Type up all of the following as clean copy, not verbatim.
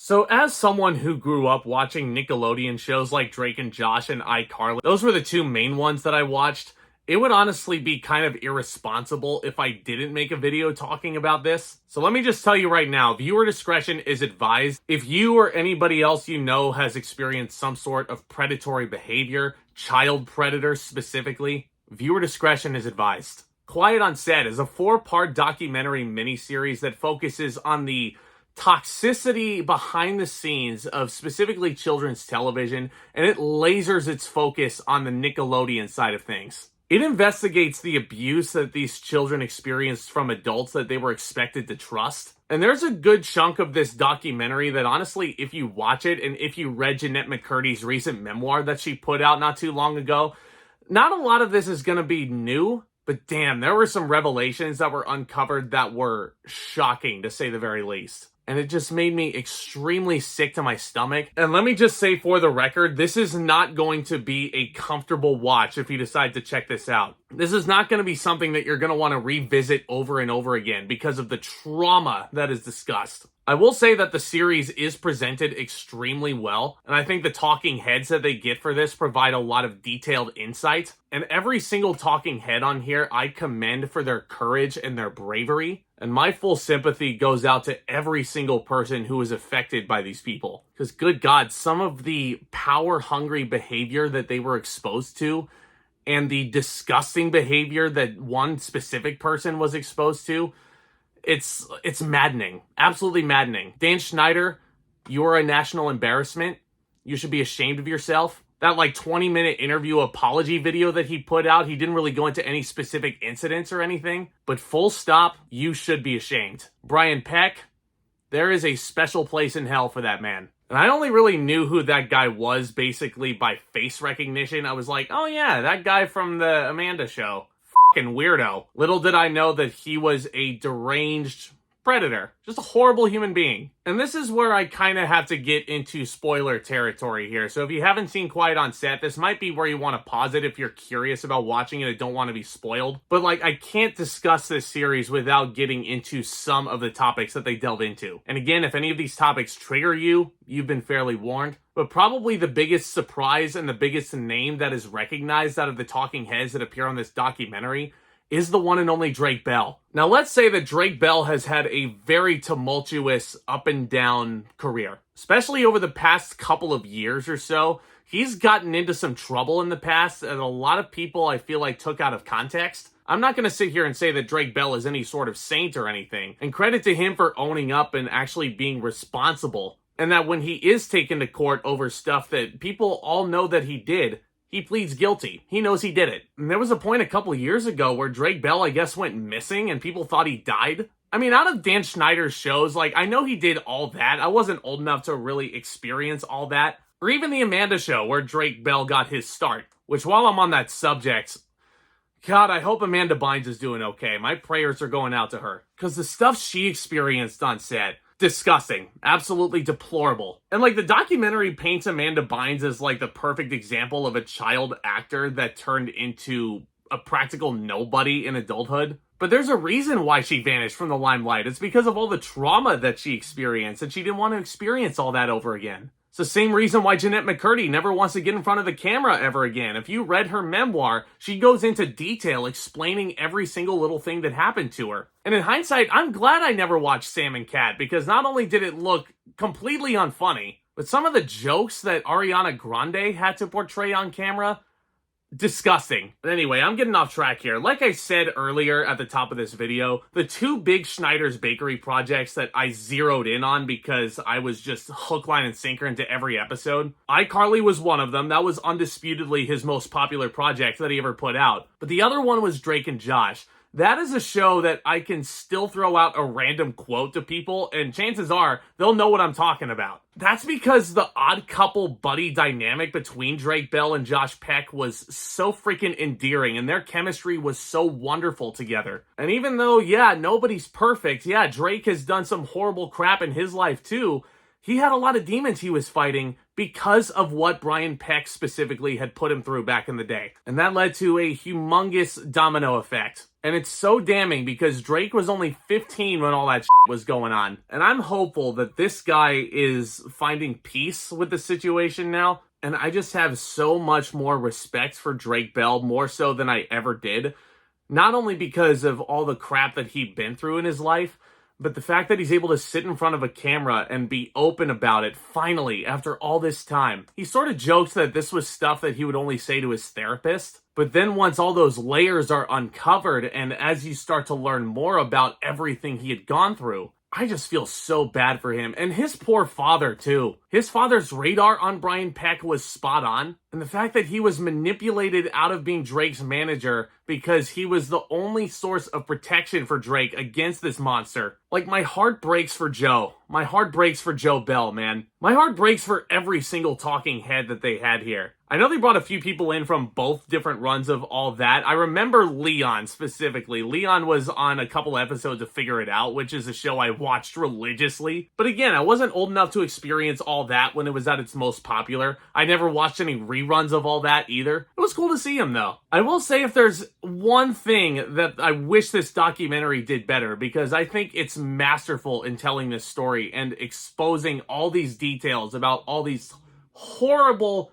So, as someone who grew up watching Nickelodeon shows like Drake and Josh and iCarly, those were the two main ones that I watched. It would honestly be kind of irresponsible if I didn't make a video talking about this. So let me just tell you right now, viewer discretion is advised. If you or anybody else you know has experienced some sort of predatory behavior, child predator specifically, viewer discretion is advised. Quiet on Set is a 4-part documentary miniseries that focuses on the toxicity behind the scenes of specifically children's television, and it lasers its focus on the Nickelodeon side of things. It investigates the abuse that these children experienced from adults that they were expected to trust. And there's a good chunk of this documentary that honestly, if you watch it, and if you read Jeanette McCurdy's recent memoir that she put out not too long ago, not a lot of this is going to be new, but damn, there were some revelations that were uncovered that were shocking, to say the very least. And it just made me extremely sick to my stomach. And let me just say for the record, this is not going to be a comfortable watch if you decide to check this out. This is not going to be something that you're going to want to revisit over and over again because of the trauma that is discussed. I will say that the series is presented extremely well, and I think the talking heads that they get for this provide a lot of detailed insight. And every single talking head on here, I commend for their courage and their bravery. And my full sympathy goes out to every single person who is affected by these people. Because good God, some of the power-hungry behavior that they were exposed to and the disgusting behavior that one specific person was exposed to, it's maddening. Absolutely maddening. Dan Schneider, you're a national embarrassment. You should be ashamed of yourself. That 20-minute interview apology video that he put out, he didn't really go into any specific incidents or anything. But full stop, you should be ashamed. Brian Peck, there is a special place in hell for that man. And I only really knew who that guy was basically by face recognition. I was like, oh yeah, that guy from the Amanda show. Fucking weirdo. Little did I know that he was a deranged predator. Just a horrible human being. And this is where I kind of have to get into spoiler territory here. So if you haven't seen Quiet on Set, this might be where you want to pause it if you're curious about watching it and don't want to be spoiled. But I can't discuss this series without getting into some of the topics that they delve into. And again, if any of these topics trigger you, you've been fairly warned. But probably the biggest surprise and the biggest name that is recognized out of the talking heads that appear on this documentary is the one and only Drake Bell. Now, let's say that Drake Bell has had a very tumultuous up and down career, especially over the past couple of years or so. He's gotten into some trouble in the past that a lot of people, I feel like, took out of context. I'm not going to sit here and say that Drake Bell is any sort of saint or anything, and credit to him for owning up and actually being responsible, and that when he is taken to court over stuff that people all know that he did, he pleads guilty. He knows he did it. And there was a point a couple of years ago where Drake Bell, I guess, went missing and people thought he died. I mean, out of Dan Schneider's shows, I know he did all that. I wasn't old enough to really experience all that. Or even the Amanda show where Drake Bell got his start. Which, while I'm on that subject, God, I hope Amanda Bynes is doing okay. My prayers are going out to her. Because the stuff she experienced on set, disgusting. Absolutely deplorable. And the documentary paints Amanda Bynes as the perfect example of a child actor that turned into a practical nobody in adulthood. But there's a reason why she vanished from the limelight. It's because of all the trauma that she experienced, and she didn't want to experience all that over again. It's the same reason why Jeanette McCurdy never wants to get in front of the camera ever again. If you read her memoir, she goes into detail explaining every single little thing that happened to her. And in hindsight, I'm glad I never watched Sam and Cat, because not only did it look completely unfunny, but some of the jokes that Ariana Grande had to portray on camera, disgusting. But anyway, I'm getting off track here. Like I said earlier at the top of this video, the two big Schneider's Bakery projects that I zeroed in on because I was just hook, line, and sinker into every episode. iCarly was one of them. That was undisputedly his most popular project that he ever put out. But the other one was Drake and Josh. That is a show that I can still throw out a random quote to people, and chances are they'll know what I'm talking about. That's because the odd couple buddy dynamic between Drake Bell and Josh Peck was so freaking endearing, and their chemistry was so wonderful together. And even though, yeah, nobody's perfect, yeah, Drake has done some horrible crap in his life too, he had a lot of demons he was fighting because of what Brian Peck specifically had put him through back in the day. And that led to a humongous domino effect. And it's so damning because Drake was only 15 when all that shit was going on. And I'm hopeful that this guy is finding peace with the situation now. And I just have so much more respect for Drake Bell, more so than I ever did. Not only because of all the crap that he'd been through in his life, but the fact that he's able to sit in front of a camera and be open about it, finally, after all this time. He sort of jokes that this was stuff that he would only say to his therapist. But then once all those layers are uncovered, and as you start to learn more about everything he had gone through, I just feel so bad for him. And his poor father, too. His father's radar on Brian Peck was spot on. And the fact that he was manipulated out of being Drake's manager because he was the only source of protection for Drake against this monster. Like, my heart breaks for Joe. My heart breaks for Joe Bell, man. My heart breaks for every single talking head that they had here. I know they brought a few people in from both different runs of all that. I remember Leon specifically. Leon was on a couple episodes of Figure It Out, which is a show I watched religiously. But again, I wasn't old enough to experience all that when it was at its most popular. I never watched any reruns of all that either. It was cool to see him though. I will say if there's one thing that I wish this documentary did better, because I think it's masterful in telling this story and exposing all these details about all these horrible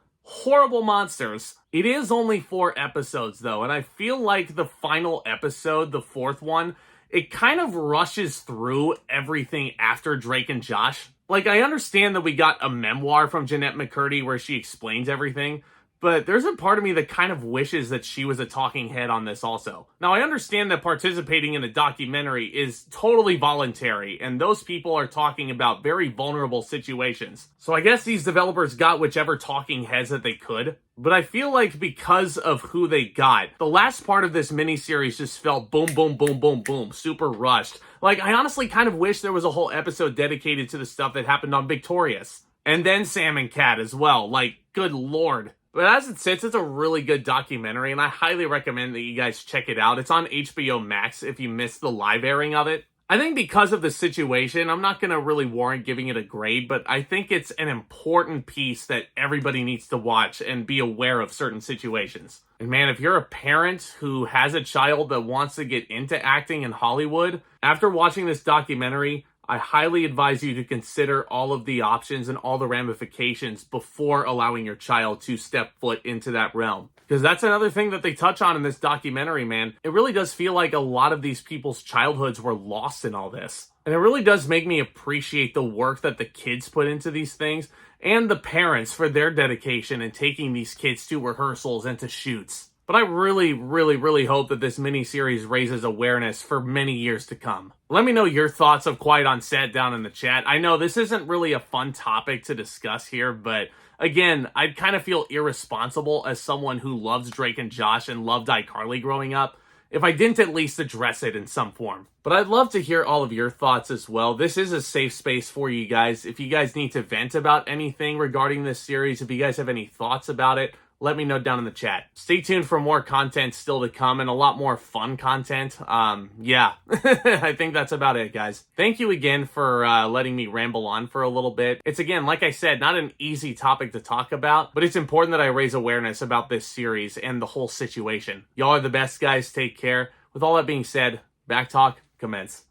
monsters. It is only 4 episodes though, and I feel like the final episode, the 4th one, it kind of rushes through everything after Drake and Josh. Like, I understand that we got a memoir from Jeanette McCurdy where she explains everything, but there's a part of me that kind of wishes that she was a talking head on this also. Now, I understand that participating in a documentary is totally voluntary, and those people are talking about very vulnerable situations. So I guess these developers got whichever talking heads that they could. But I feel like because of who they got, the last part of this miniseries just felt boom, boom, boom, boom, boom, super rushed. Like, I honestly kind of wish there was a whole episode dedicated to the stuff that happened on Victorious. And then Sam and Cat as well. Like, good lord. But as it sits, it's a really good documentary, and I highly recommend that you guys check it out. It's on HBO Max if you missed the live airing of it. I think because of the situation, I'm not going to really warrant giving it a grade, but I think it's an important piece that everybody needs to watch and be aware of certain situations. And man, if you're a parent who has a child that wants to get into acting in Hollywood, after watching this documentary, I highly advise you to consider all of the options and all the ramifications before allowing your child to step foot into that realm. Because that's another thing that they touch on in this documentary, man. It really does feel like a lot of these people's childhoods were lost in all this. And it really does make me appreciate the work that the kids put into these things and the parents for their dedication in taking these kids to rehearsals and to shoots. But I really, really, really hope that this miniseries raises awareness for many years to come. Let me know your thoughts of Quiet on Set down in the chat. I know this isn't really a fun topic to discuss here, but again, I'd kind of feel irresponsible as someone who loves Drake and Josh and loved iCarly growing up if I didn't at least address it in some form. But I'd love to hear all of your thoughts as well. This is a safe space for you guys. If you guys need to vent about anything regarding this series, if you guys have any thoughts about it, let me know down in the chat. Stay tuned for more content still to come and a lot more fun content. Yeah, I think that's about it, guys. Thank you again for letting me ramble on for a little bit. It's, again, like I said, not an easy topic to talk about, but it's important that I raise awareness about this series and the whole situation. Y'all are the best, guys. Take care. With all that being said, back talk commence.